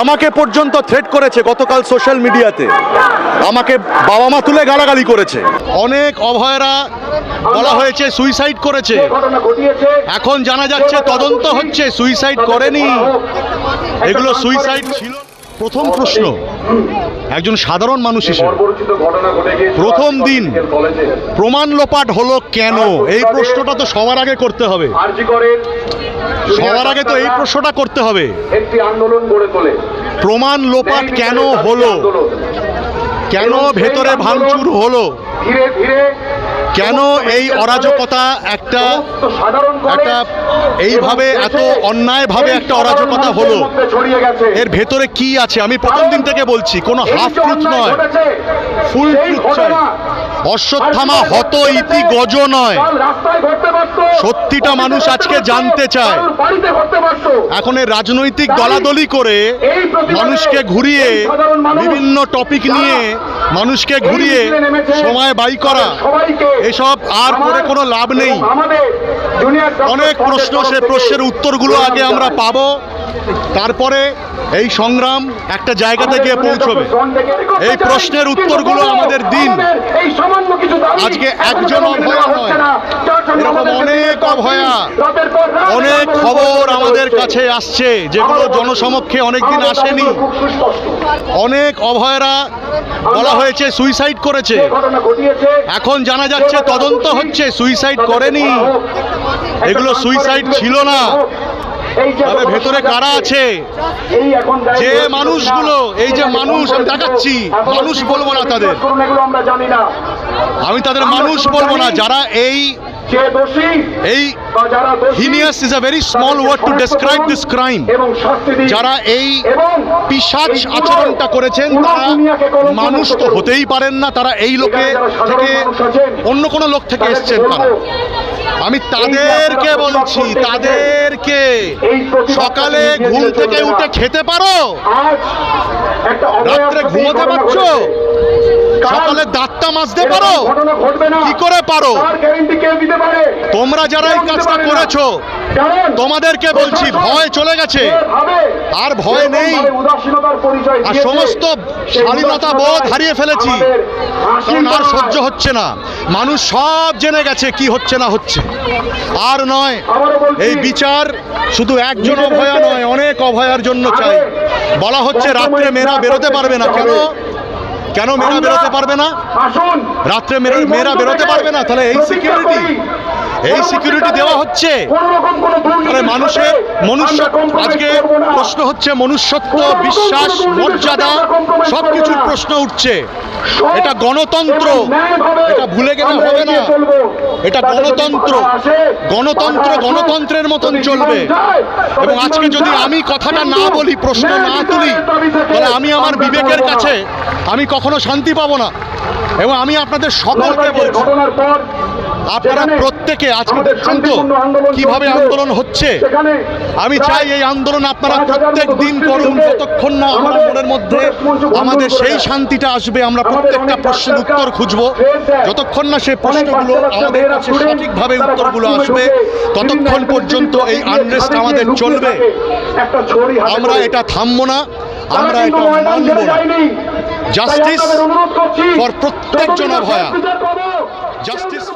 আমাকে পর্যন্ত থ্রেট করেছে গতকাল সোশ্যাল মিডিয়াতে, আমাকে বাবা মা তুলে গালাগালি করেছে। অনেক অভয়রা বলা হয়েছে সুইসাইড করেছে, এখন জানা যাচ্ছে তদন্ত হচ্ছে সুইসাইড করেনি, এগুলো সুইসাইড ছিল। প্রথম প্রশ্ন একজন সাধারণ মানুষ হিসেবে, প্রথম দিন প্রমাণ লোপাট হলো কেন, এই প্রশ্নটা তো সবার আগে করতে হবে। সবার আগে তো এই প্রশ্নটা করতে হবে, প্রমাণ লোপাট কেন হলো, কেন ভেতরে ভাঙচুর হলো, কেন এই অরাজকতা একটা এইভাবে এত অন্যায়ভাবে একটা অরাজকতা হলো, এর ভেতরে কি আছে? আমি প্রথম দিন থেকে বলছি, কোনো হাফ ট্রুথ নয়, ফুল ট্রুথ চাই। অশ্বত্থামা হত ইতি গজ নয়, সত্যিটা মানুষ আজকে জানতে চায়। এখন এই রাজনৈতিক দলাদলি করে মানুষকে ঘুরিয়ে, বিভিন্ন টপিক নিয়ে মানুষকে ঘুরিয়ে সময় ব্যয় করা, এসব আর করে কোনো লাভ নেই। অনেক প্রশ্ন, সে প্রশ্নের উত্তরগুলো আগে আমরা পাবো, তারপরে এই সংগ্রাম একটা জায়গাতে গিয়ে পৌঁছবে। এই প্রশ্নের উত্তরগুলো আমাদের দিন। আজকে একজন অভয়া নয়, এরকম অনেক অভয়া, অনেক খবর আমাদের কাছে আসছে যেগুলো জনসমক্ষে অনেকদিন আসেনি। অনেক অভয়রা বলা হয়েছে সুইসাইড করেছে, এখন জানা যাচ্ছে তদন্ত হচ্ছে সুইসাইড করেনি, এগুলো সুইসাইড ছিল না। তবে ভেতরে কারা আছে, যে মানুষগুলো, এই যে মানুষ আমি দেখাচ্ছি, মানুষ বলবো না তাদের, আমি তাদের মানুষ বলবো না, যারা এই heinous is a very small word to describe this crime, যারা এই পিশাচ আচরণটা করেছেন তারা মানুষ তো হতেই পারেন না, তারা এই লোকে থেকে অন্য কোনো লোক থেকে এসছেন। তারা, আমি তাদেরকে বলছি, তাদেরকে সকালে ঘুম থেকে উঠে খেতে পারো, রাত্রে ঘুমোতে পারছো, সকালে দাঁতটা মাজতে পারো, কি করে পারো? তোমরা যারা এই কাজটা করেছো তোমাদেরকে বলছি, ভয় চলে গেছে, আর ভয় নেই, আর সমস্ত স্বাধীনতা বোধ হারিয়ে ফেলেছি, কারণ আর সহ্য হচ্ছে না। মানুষ সব জেনে গেছে কি হচ্ছে না হচ্ছে, আর নয়। এই বিচার শুধু একজন অভয়া নয়, অনেক অভয়ার জন্য চাই। বলা হচ্ছে রাত্রে মেয়েরা বেরোতে পারবে না, কেন? কেন মেয়েরা বেরোতে পারবে না? রাত্রে মেয়েরা বেরোতে পারবে না, তাহলে এই সিকিউরিটি দেওয়া হচ্ছে, তাহলে মানুষের আজকে প্রশ্ন হচ্ছে মনুষ্যত্ব, বিশ্বাস, মর্যাদা, সবকিছুর প্রশ্ন উঠছে। এটা গণতন্ত্র, এটা ভুলে গেলে হবে না। এটা গণতন্ত্র, গণতন্ত্রের মতন চলবে। এবং আজকে যদি আমি কথাটা না বলি, প্রশ্ন না তুলি, তাহলে আমি আমার বিবেকের কাছে আমি কখনো শান্তি পাবো না। এবং আমি আপনাদের সকলকে বলছি, আপনারা প্রত্যেকে আজকে দেখছেন তো কিভাবে আন্দোলন হচ্ছে। আমি চাই এই আন্দোলন আপনারা প্রত্যেক দিন করুন, যতক্ষণ না আমার মনের মধ্যে আমাদের সেই শান্তিটা আসবে, আমরা প্রত্যেকটা প্রশ্নের উত্তর খুঁজবো। যতক্ষণ না সেই প্রশ্নগুলো আমাদের কাছে সঠিকভাবে উত্তরগুলো আসবে, ততক্ষণ পর্যন্ত এই আনরেস্ট আমাদের চলবে। আমরা এটা থামবো না, আমরা এটা মানব না। জাস্টিস ফর প্রত্যেকজন অভয়া, জাস্টিস